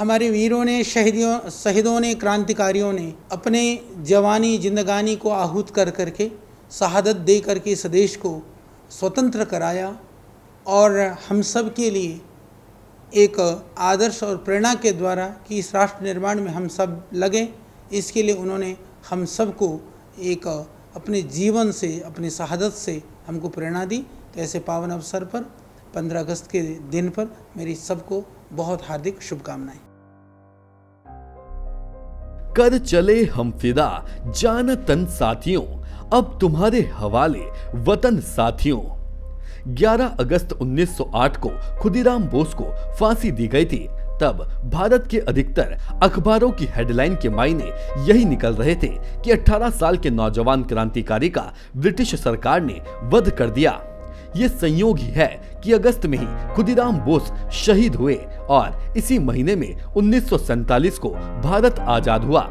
हमारे वीरों ने, शहीदों ने, क्रांतिकारियों ने अपने जवानी जिंदगानी को आहूत कर करके, शहादत दे करके इस देश को स्वतंत्र कराया और हम सब के लिए एक आदर्श और प्रेरणा के द्वारा कि इस राष्ट्र निर्माण में हम सब लगे, इसके लिए उन्होंने हम सबको एक अपने जीवन से, अपनी शहादत से हमको प्रेरणा दी। तो ऐसे पावन अवसर पर 15 अगस्त के दिन पर मेरी सबको बहुत हार्दिक शुभकामनाएं। कर चले हम फिदा जान तन साथियों, अब तुम्हारे हवाले वतन साथियों। 11 अगस्त 1908 को खुदीराम बोस को फांसी दी गई थी। तब भारत के अधिकतर अखबारों की हेडलाइन के मायने यही निकल रहे थे कि 18 साल के नौजवान क्रांतिकारी का ब्रिटिश सरकार ने वध कर दिया। ये संयोग ही है कि अगस्त में ही खुदीराम बोस शहीद हुए और इसी महीने में 1947 को भारत आजाद हुआ।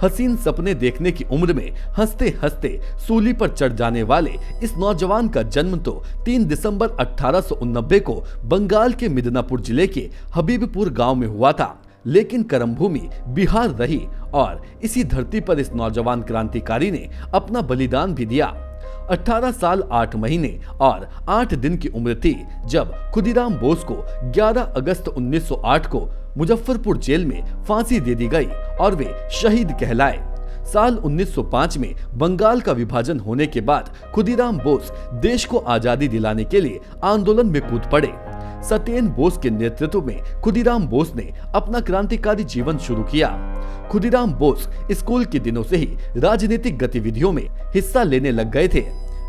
हसीन सपने देखने की उम्र में हंसते हंसते सूली पर चढ़ जाने वाले इस नौजवान का जन्म तो 3 दिसंबर 1889 को बंगाल के मिदनापुर जिले के हबीबपुर गांव में हुआ था। लेकिन कर्मभूमि बिहार रही और इसी धरती पर इस नौजवान क्रांतिकारी ने अपना बलिदान भी दिया। 18 साल 8 महीने और 8 दिन की उम्र थी जब खुदीराम बोस को 11 अगस्त 1908 को मुजफ्फरपुर जेल में फांसी दे दी गई और वे शहीद कहलाए। साल 1905 में बंगाल का विभाजन होने के बाद खुदीराम बोस देश को आजादी दिलाने के लिए आंदोलन में कूद पड़े। सत्येन बोस के नेतृत्व में खुदीराम बोस ने अपना क्रांतिकारी जीवन शुरू किया। खुदीराम बोस स्कूल के दिनों से ही राजनीतिक गतिविधियों में हिस्सा लेने लग गए थे।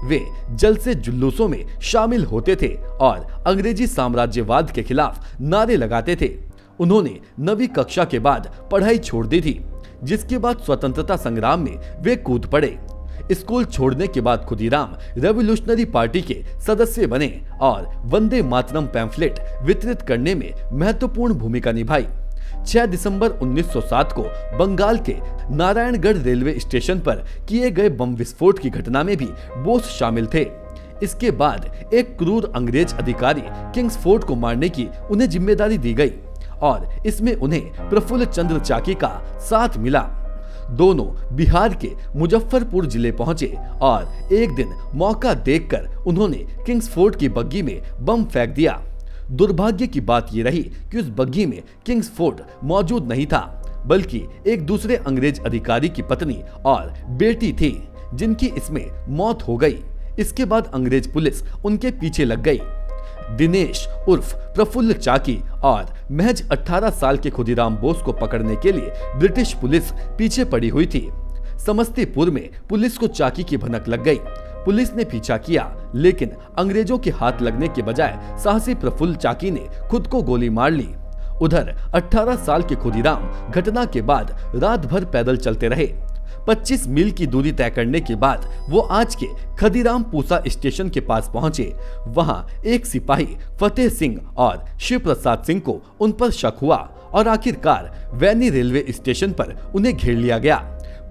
वे जलसे जुलूसों में शामिल होते थे और अंग्रेजी साम्राज्यवाद के खिलाफ नारे लगाते थे। उन्होंने 9वीं कक्षा के बाद पढ़ाई छोड़ दी थी, जिसके बाद स्वतंत्रता संग्राम में वे कूद पड़े। स्कूल छोड़ने के बाद खुदीराम रेवोल्यूशनरी पार्टी के सदस्य बने और वंदे मातरम पैम्फलेट वितरित करने में महत्वपूर्ण भूमिका निभाई। 6 दिसंबर 1907 को बंगाल के नारायणगढ़ रेलवे स्टेशन पर किए गए बम विस्फोट की घटना में भी बोस शामिल थे। इसके बाद एक क्रूर अंग्रेज अधिकारी किंग्सफोर्ड को मारने की उन्हें जिम्मेदारी दी गई और इसमें उन्हें प्रफुल्ल चंद्र चाकी का साथ मिला। दोनों बिहार के मुजफ्फरपुर जिले पहुंचे और एक दिन मौका देखकर उन्होंने किंग्सफोर्ड की बग्गी में बम फेंक दिया। दुर्भाग्य की बात यह रही कि उस बग्गी में किंग्सफोर्ड मौजूद नहीं था, बल्कि एक दूसरे अंग्रेज अधिकारी की पत्नी और बेटी थी, जिनकी इसमें मौत हो गई। इसके बाद अंग्रेज पुलिस उनके पीछे लग गई। दिनेश उर्फ प्रफुल्ल चाकी और महज 18 साल के खुदीराम बोस को पकड़ने के लिए ब्रिटिश पुलिस पीछे पड़ी हुई थी। समस्तीपुर में पुलिस को चाकी की भनक लग गई। पुलिस ने पीछा किया, लेकिन अंग्रेजों के हाथ लगने के बजाय साहसी प्रफुल्ल चाकी ने खुद को गोली मार ली। उधर 18 साल के खुदीराम घटना के बाद रात भर पैदल चलते रहे। 25 मील की दूरी तय करने के बाद वो आज के खदीराम पूसा स्टेशन के पास पहुंचे। वहां एक सिपाही फतेह सिंह और शिव प्रसाद सिंह को उन पर शक हुआ और आखिरकार वैनी रेलवे स्टेशन पर उन्हें घेर लिया गया।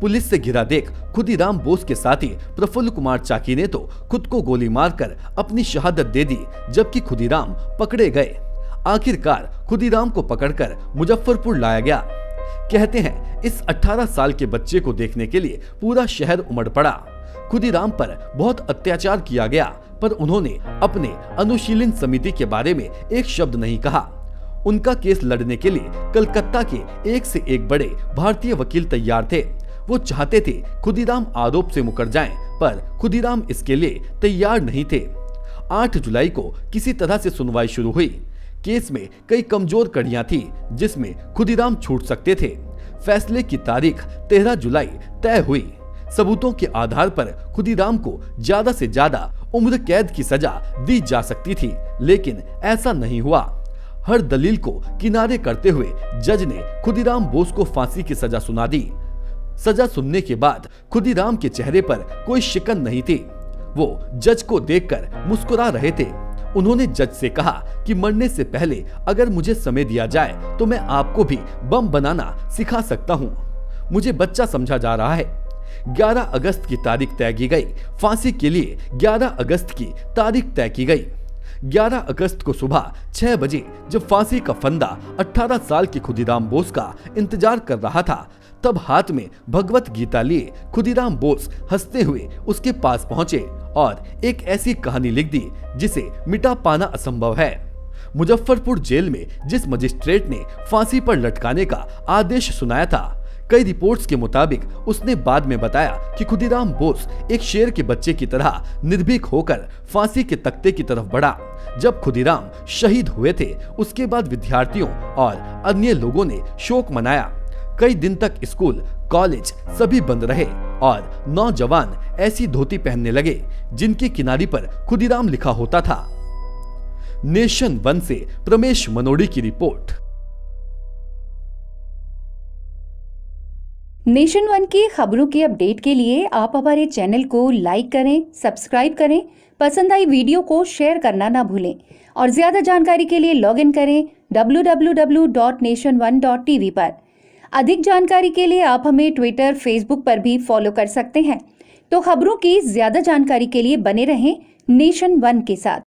पुलिस से घिरा देख खुदीराम बोस के साथी प्रफुल्ल कुमार चाकी ने तो खुद को गोली मारकर अपनी शहादत दे दी, जबकि खुदीराम पकड़े गए। आखिरकार खुदीराम को पकड़कर मुजफ्फरपुर लाया गया। कहते हैं इस 18 साल के बच्चे को देखने के लिए पूरा शहर उमड़ पड़ा। खुदीराम पर बहुत अत्याचार किया गया, पर उन्होंने अपने अनुशीलन समिति के बारे में एक शब्द नहीं कहा। उनका केस लड़ने के लिए कलकत्ता के एक से एक बड़े भारतीय वकील तैयार थे। वो चाहते थे खुदीराम आरोप से मुकर जाएं, पर खुदीराम इसके लिए तैयार नहीं थे। 8 जुलाई को किसी तरह से सुनवाई शुरू हुई। केस में कई कमजोर कड़ियां थी जिसमें खुदीराम छूट सकते थे। फैसले की तारीख 13 जुलाई तय हुई। सबूतों के आधार पर खुदीराम को ज्यादा से ज्यादा उम्र कैद की सजा दी जा सकती थी, लेकिन ऐसा नहीं हुआ। हर दलील को किनारे करते हुए जज ने खुदीराम बोस को फांसी की सजा सुना दी। सजा सुनने के बाद खुदीराम के चेहरे पर कोई शिकन नहीं थी। वो जज को देखकर मुस्कुरा रहे थे। उन्होंने जज से कहा कि मरने से पहले अगर मुझे समय दिया जाए तो मैं आपको भी बम बनाना सिखा सकता हूँ। मुझे बच्चा समझा जा रहा है। 11 अगस्त की तारीख तय की गई। फांसी के लिए 11 अगस्त की तारीख तय की गई। 11 अगस्त को सुबह 6 बजे जब फांसी का फंदा 18 साल के खुदीराम बोस का इंतजार कर रहा था, तब हाथ में भगवत गीता लिए खुदीराम बोस हंसते हुए उसके पास पहुंचे और एक ऐसी कहानी लिख दी जिसे मिटा पाना असंभव है। मुजफ्फरपुर जेल में जिस मजिस्ट्रेट ने फांसी पर लटकाने का आदेश सुनाया था, कई रिपोर्ट्स के मुताबिक उसने बाद में बताया कि खुदीराम बोस एक शेर के बच्चे की तरह निर्भीक होकर फांसी के तख्ते की तरफ बढ़ा। जब खुदीराम शहीद हुए थे, उसके बाद विद्यार्थियों और अन्य लोगों ने शोक मनाया। कई दिन तक स्कूल, कॉलेज सभी बंद रहे और नौजवान ऐसी धोती पहनने लगे जिनकी किनारी पर खुदीराम लिखा होता था। नेशन 1 से प्रमेश मनोड़ी की रिपोर्ट। नेशन 1 की खबरों के अपडेट के लिए आप हमारे चैनल को लाइक करें, सब्सक्राइब करें, पसंद आई वीडियो को शेयर करना ना भूलें और ज्यादा जानकारी के लिए लॉग इन करें www.nation1.tv पर। अधिक जानकारी के लिए आप हमें ट्विटर, फेसबुक पर भी फॉलो कर सकते हैं। तो खबरों की ज्यादा जानकारी के लिए बने रहें नेशन 1 के साथ।